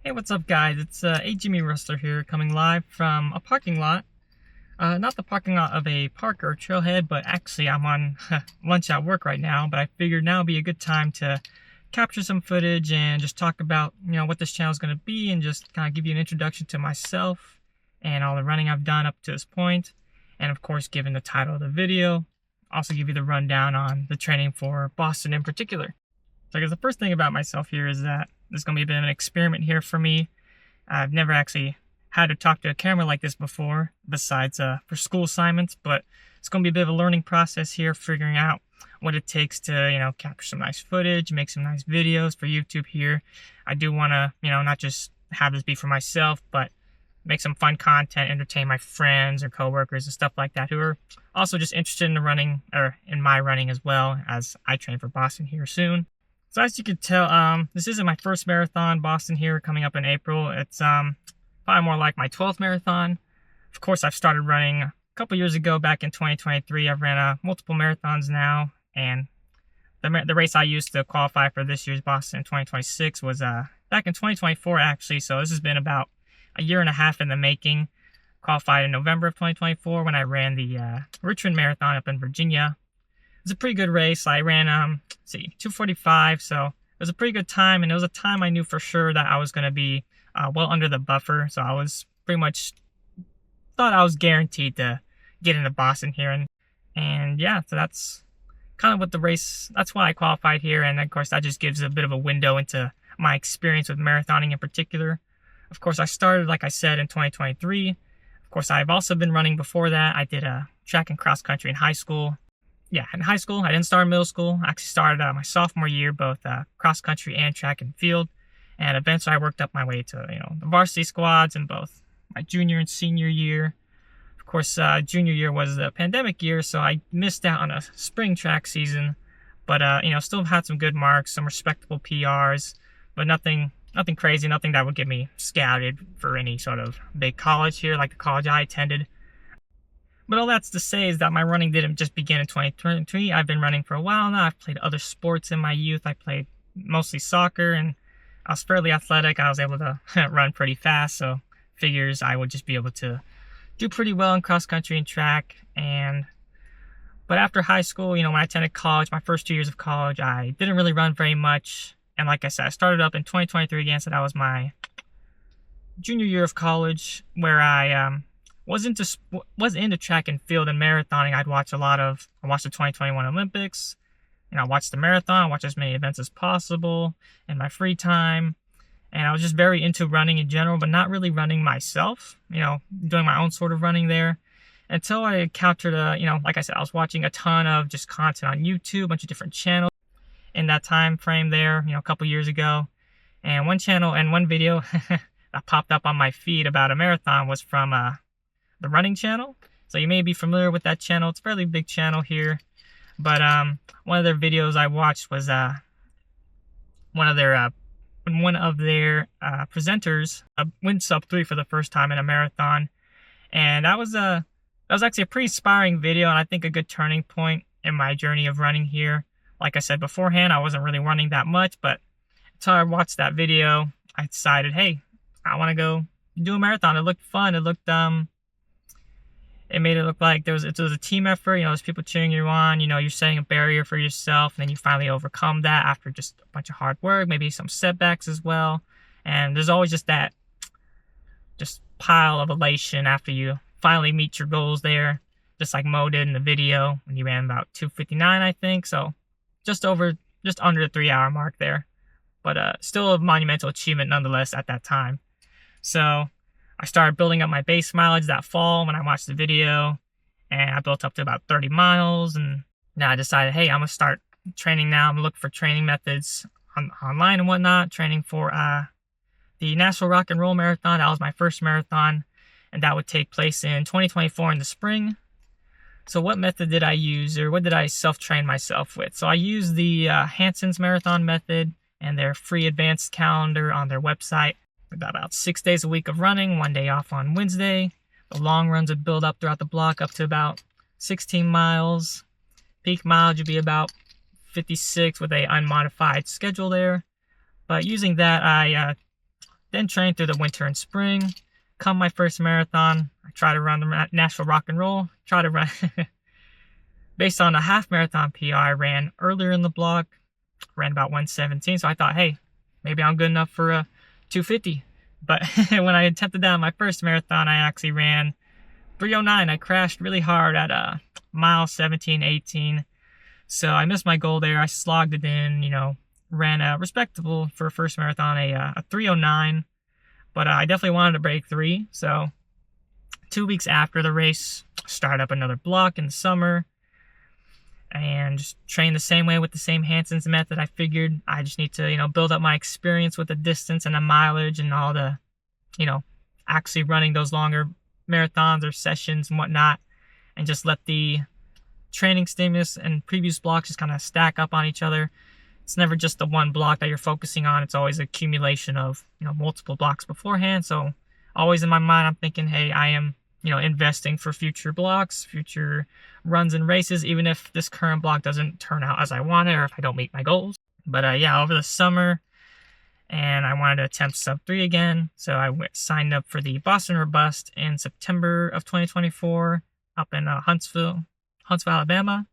Hey, what's up, guys? It's Jimmy Rustler here, coming live from a parking lot. Not the parking lot of a park or trailhead, but actually I'm on lunch at work right now. But I figured now would be a good time to capture some footage and just talk about, what this channel is going to be, and just kind of give you an introduction to myself and all the running I've done up to this point. And of course, given the title of the video, also give you the rundown on the training for Boston in particular. So I guess the first thing about myself here is that this is going to be a bit of an experiment here for me. I've never actually had to talk to a camera like this before, besides for school assignments, but it's going to be a bit of a learning process here, figuring out what it takes to, capture some nice footage, make some nice videos for YouTube here. I do want to, not just have this be for myself, but make some fun content, entertain my friends or coworkers and stuff like that who are also just interested in the running, or in my running as well, as I train for Boston here soon. So as you can tell, this isn't my first marathon. Boston here coming up in April. It's probably more like my 12th marathon. Of course, I've started running a couple years ago, back in 2023. I've ran multiple marathons now, and the race I used to qualify for this year's Boston 2026 was back in 2024 actually. So this has been about a year and a half in the making. Qualified in November of 2024 when I ran the Richmond Marathon up in Virginia. It was a pretty good race. I ran 2:45, so it was a pretty good time, and it was a time I knew for sure that I was going to be well under the buffer. So I was pretty much thought I was guaranteed to get into Boston here, and yeah, so that's kind of what the race. That's why I qualified here, and of course that just gives a bit of a window into my experience with marathoning in particular. Of course, I started, like I said, in 2023. Of course, I've also been running before that. I did track and cross country in high school. Yeah, in high school. I didn't start in middle school. I actually started my sophomore year, both cross country and track and field. And eventually I worked up my way to, the varsity squads in both my junior and senior year. Of course, junior year was the pandemic year, so I missed out on a spring track season. But, still had some good marks, some respectable PRs, but nothing crazy, nothing that would get me scouted for any sort of big college here, like the college I attended. But all that's to say is that my running didn't just begin in 2023. I've been running for a while now. I've played other sports in my youth. I played mostly soccer, and I was fairly athletic. I was able to run pretty fast, so figures I would just be able to do pretty well in cross country and track. But after high school, when I attended college, my first 2 years of college, I didn't really run very much. And like I said, I started up in 2023 again, so that was my junior year of college, where I was into track and field and marathoning. I watched the 2021 Olympics, and I watched the marathon. I watched as many events as possible in my free time, and I was just very into running in general, but not really running myself, doing my own sort of running there, until I encountered like I said, I was watching a ton of just content on YouTube, a bunch of different channels in that time frame there, a couple years ago. And one channel and one video that popped up on my feed about a marathon was from the Running Channel. So you may be familiar with that channel. It's a fairly big channel here. But one of their videos I watched was one of their presenters went sub-3 for the first time in a marathon. And that was actually a pretty inspiring video, and I think a good turning point in my journey of running here. Like I said beforehand, I wasn't really running that much, but until I watched that video, I decided, hey, I want to go do a marathon. It looked fun. It made it look like it was a team effort. There's people cheering you on. You're setting a barrier for yourself, and then you finally overcome that after just a bunch of hard work, maybe some setbacks as well. And there's always just that pile of elation after you finally meet your goals there, just like Mo did in the video when he ran about 2:59, I think. So just under the 3-hour mark there, but still a monumental achievement nonetheless at that time. So I started building up my base mileage that fall when I watched the video, and I built up to about 30 miles. And now I decided, hey, I'm going to start training now. I'm going to look for training methods online and whatnot, training for the National Rock and Roll Marathon. That was my first marathon, and that would take place in 2024 in the spring. So what method did I use, or what did I self-train myself with? So I used the Hanson's Marathon method and their free advanced calendar on their website. About 6 days a week of running, 1 day off on Wednesday. The long runs would build up throughout the block up to about 16 miles. Peak mileage would be about 56 with a unmodified schedule there. But using that, I Then trained through the winter and spring. Come my first marathon, I try to run the Nashville Rock and Roll. Try to run based on a half marathon PR I ran earlier in the block. Ran about 1:17, so I thought, hey, maybe I'm good enough for a 2:50. But when I attempted that on my first marathon, I actually ran 3:09. I crashed really hard at mile 17, 18. So I missed my goal there. I slogged it in, ran a respectable for a first marathon, a 3:09. But I definitely wanted to break 3. So 2 weeks after the race, started up another block in the summer and just train the same way with the same Hanson's method. I figured I just need to, build up my experience with the distance and the mileage and all the, actually running those longer marathons or sessions and whatnot, and just let the training stimulus and previous blocks just kind of stack up on each other. It's never just the one block that you're focusing on. It's always an accumulation of, multiple blocks beforehand. So always in my mind, I'm thinking, hey, I am, investing for future blocks, future runs and races, even if this current block doesn't turn out as I want it or if I don't meet my goals. But over the summer, and I wanted to attempt sub 3 again. So I signed up for the Boston Robust in September of 2024 up in Huntsville, Alabama.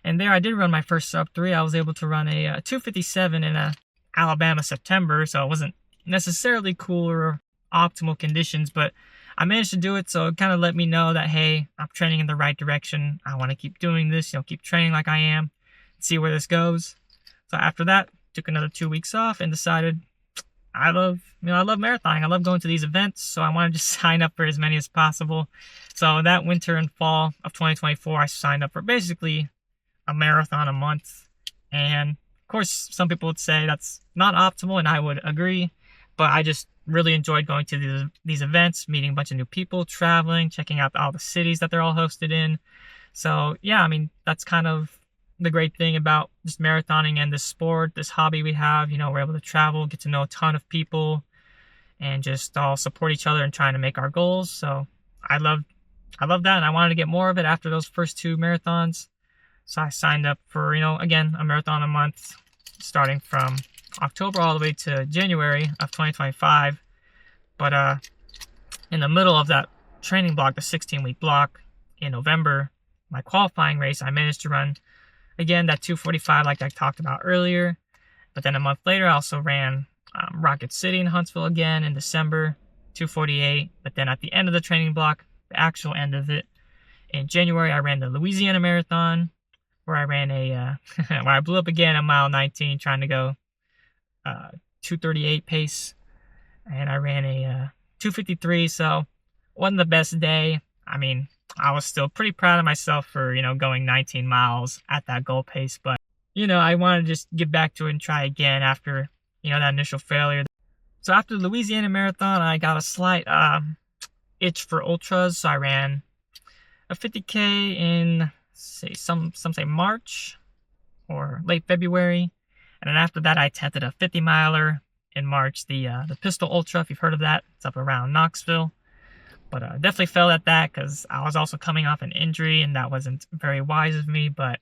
And there I did run my first sub 3. I was able to run a 2:57 in Alabama September. So it wasn't necessarily cool or optimal conditions, but I managed to do it. So it kind of let me know that, hey, I'm training in the right direction. I want to keep doing this, keep training like I am, see where this goes. So after that, took another 2 weeks off and decided I love marathoning. I love going to these events. So I want to just sign up for as many as possible. So that winter and fall of 2024, I signed up for basically a marathon a month. And of course, some people would say that's not optimal, and I would agree. But I just really enjoyed going to these events, meeting a bunch of new people, traveling, checking out all the cities that they're all hosted in. So yeah, that's kind of the great thing about just marathoning and this sport, this hobby we have. We're able to travel, get to know a ton of people, and just all support each other and trying to make our goals. So I love that, and I wanted to get more of it after those first 2 marathons. So I signed up for, again, a marathon a month, starting from October all the way to January of 2025. But in the middle of that training block, the 16-week block in November, my qualifying race, I managed to run, again, that 2:45 like I talked about earlier. But then a month later, I also ran Rocket City in Huntsville again in December, 2:48. But then at the end of the training block, the actual end of it, in January, I ran the Louisiana Marathon, where I ran where I blew up again at mile 19, trying to go 2:38 pace, and I ran a 2:53. So wasn't the best day. I was still pretty proud of myself for going 19 miles at that goal pace, but I wanted to just get back to it and try again after that initial failure. So after the Louisiana Marathon, I got a slight itch for ultras, so I ran a 50K in some say March or late February. And then after that, I attempted a 50 miler in March, the Pistol Ultra, if you've heard of that. It's up around Knoxville. But definitely failed at that because I was also coming off an injury, and that wasn't very wise of me. But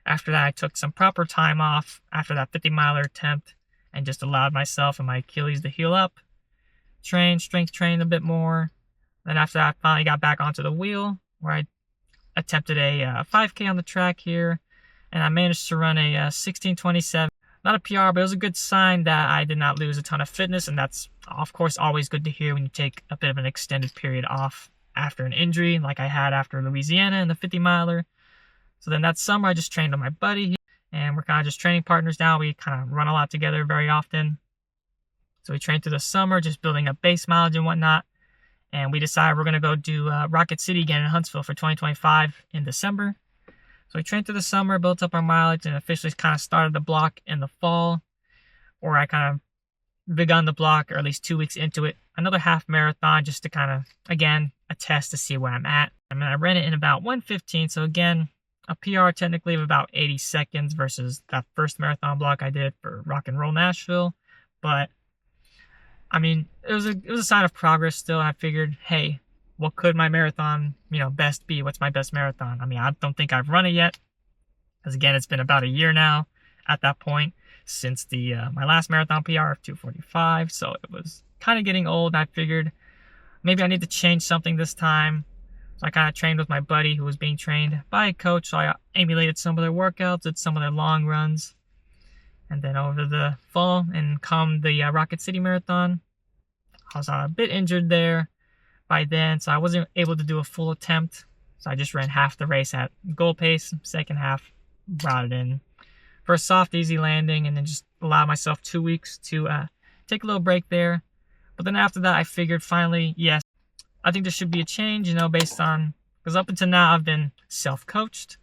after that, I took some proper time off after that 50 miler attempt and just allowed myself and my Achilles to heal up, strength trained a bit more. Then after that, I finally got back onto the wheel, where I attempted a 5K on the track here, and I managed to run a 16:27. Not a PR, but it was a good sign that I did not lose a ton of fitness, and that's, of course, always good to hear when you take a bit of an extended period off after an injury, like I had after Louisiana and the 50 miler. So then that summer, I just trained with my buddy, and we're kind of just training partners now. We kind of run a lot together very often. So we trained through the summer, just building up base mileage and whatnot. And we decided we're going to go do Rocket City again in Huntsville for 2025 in December. So we trained through the summer, built up our mileage, and officially kind of started the block in the fall, where I kind of begun the block, or at least 2 weeks into it, another half marathon just to kind of, again, attest to see where I'm at. I ran it in about 1:15, so again, a PR technically of about 80 seconds versus that first marathon block I did for Rock and Roll Nashville. But it was a sign of progress still. I figured, hey, what could my marathon, best be? What's my best marathon? I don't think I've run it yet, because again, it's been about a year now at that point since my last marathon PR of 2:45. So it was kind of getting old. I figured maybe I need to change something this time. So I kind of trained with my buddy who was being trained by a coach. So I emulated some of their workouts, did some of their long runs. And then over the fall and come the Rocket City Marathon, I was a bit injured there by then, so I wasn't able to do a full attempt. So I just ran half the race at goal pace. Second half, brought it in for a soft, easy landing, and then just allowed myself 2 weeks to take a little break there. But then after that, I figured finally, yes, I think there should be a change, based on, because up until now I've been self-coached,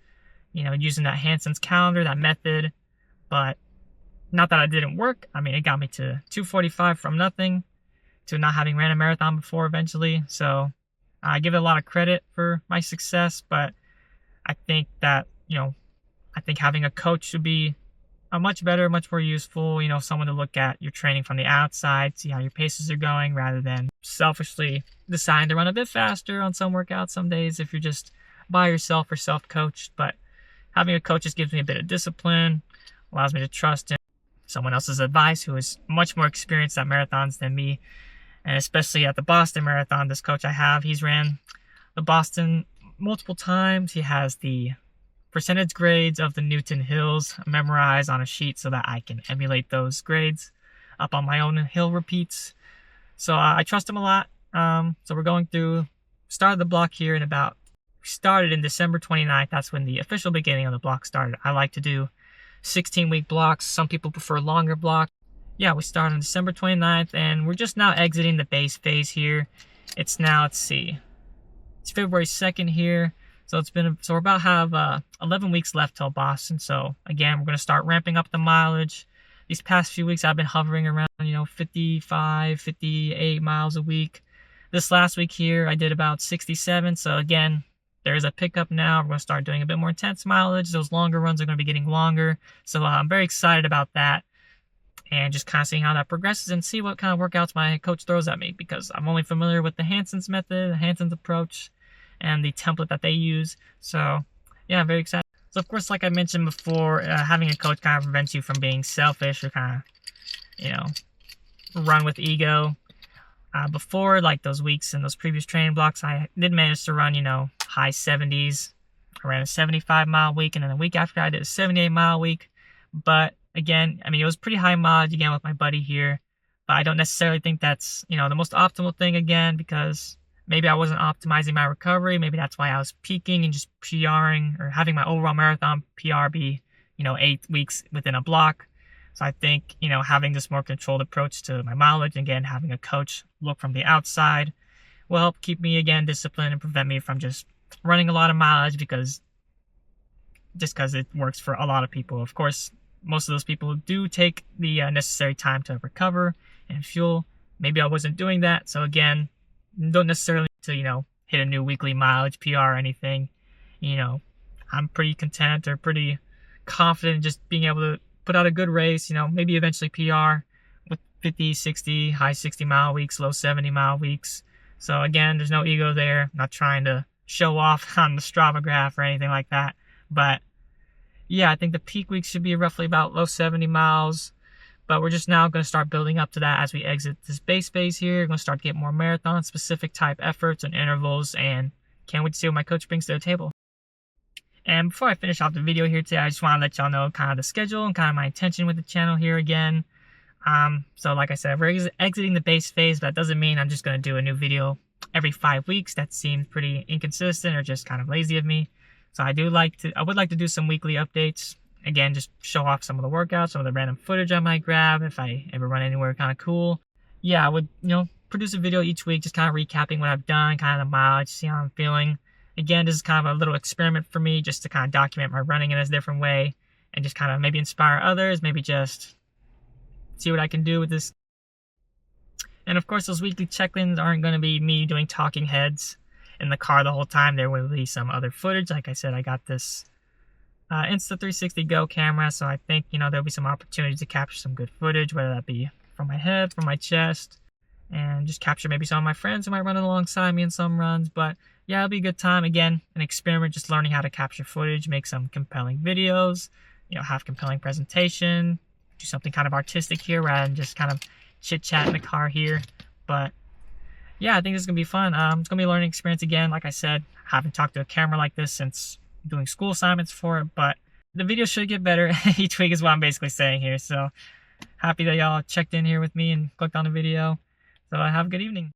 using that Hanson's calendar, that method, but not that it didn't work. I mean, it got me to 2:45 from nothing to not having ran a marathon before eventually. So I give it a lot of credit for my success, but I think that, I think having a coach would be a much better, much more useful, someone to look at your training from the outside, see how your paces are going, rather than selfishly deciding to run a bit faster on some workouts some days if you're just by yourself or self-coached. But having a coach just gives me a bit of discipline, allows me to trust in someone else's advice who is much more experienced at marathons than me. And especially at the Boston Marathon, this coach I have, he's ran the Boston multiple times. He has the percentage grades of the Newton Hills memorized on a sheet so that I can emulate those grades up on my own hill repeats. So I trust him a lot. So we're going through, started the block here started in December 29th. That's when the official beginning of the block started. I like to do 16-week blocks. Some people prefer longer blocks. Yeah, we started on December 29th, and we're just now exiting the base phase here. It's now, let's see, it's February 2nd here. So we're about to have 11 weeks left till Boston. So again, we're going to start ramping up the mileage. These past few weeks, I've been hovering around, 55, 58 miles a week. This last week here, I did about 67. So again, there's a pickup now. We're going to start doing a bit more intense mileage. Those longer runs are going to be getting longer. So I'm very excited about that. And just kind of seeing how that progresses and see what kind of workouts my coach throws at me, because I'm only familiar with the Hanson's method, the Hanson's approach, and the template that they use. So yeah, I'm very excited. So of course, like I mentioned before, having a coach kind of prevents you from being selfish or kind of, run with ego. Before, like those weeks and those previous training blocks, I did manage to run, high 70s. I ran a 75-mile week, and then the week after I did a 78-mile week. But again, I mean, it was pretty high mileage again with my buddy here, but I don't necessarily think that's, the most optimal thing again, because maybe I wasn't optimizing my recovery. Maybe that's why I was peaking and just PRing or having my overall marathon PR be, 8 weeks within a block. So I think, having this more controlled approach to my mileage, again, having a coach look from the outside will help keep me, again, disciplined and prevent me from just running a lot of mileage because it works for a lot of people. Of course, most of those people do take the necessary time to recover and fuel. Maybe I wasn't doing that. So again, don't necessarily need to, hit a new weekly mileage PR or anything. I'm pretty content or pretty confident in just being able to put out a good race, maybe eventually PR with 50, 60, high 60-mile weeks, low 70-mile weeks. So again, there's no ego there. I'm not trying to show off on the Strava graph or anything like that. But yeah, I think the peak weeks should be roughly about low 70 miles. But we're just now going to start building up to that as we exit this base phase here. We're going to start to get more marathon-specific type efforts and intervals, and can't wait to see what my coach brings to the table. And before I finish off the video here today, I just want to let y'all know kind of the schedule and kind of my intention with the channel here again. So like I said, we're exiting the base phase, but that doesn't mean I'm just going to do a new video every 5 weeks. That seems pretty inconsistent or just kind of lazy of me. So I would like to do some weekly updates. Again, just show off some of the workouts, some of the random footage I might grab if I ever run anywhere kind of cool. Yeah, I would, produce a video each week, just kind of recapping what I've done, kind of the mileage, see how I'm feeling. Again, this is kind of a little experiment for me, just to kind of document my running in a different way and just kind of maybe inspire others, maybe just see what I can do with this. And of course, those weekly check-ins aren't going to be me doing talking heads in the car the whole time. There will be some other footage. Like I said, I got this Insta360 Go camera, so I think, there'll be some opportunities to capture some good footage, whether that be from my head, from my chest, and just capture maybe some of my friends who might run alongside me in some runs. But yeah, it'll be a good time. Again, an experiment, just learning how to capture footage, make some compelling videos, have compelling presentation, do something kind of artistic here rather than just kind of chit chat in the car here. But yeah, I think this is gonna be fun. It's gonna be a learning experience again. Like I said, haven't talked to a camera like this since doing school assignments for it, but the video should get better each week is what I'm basically saying here. So happy that y'all checked in here with me and clicked on the video. So have a good evening.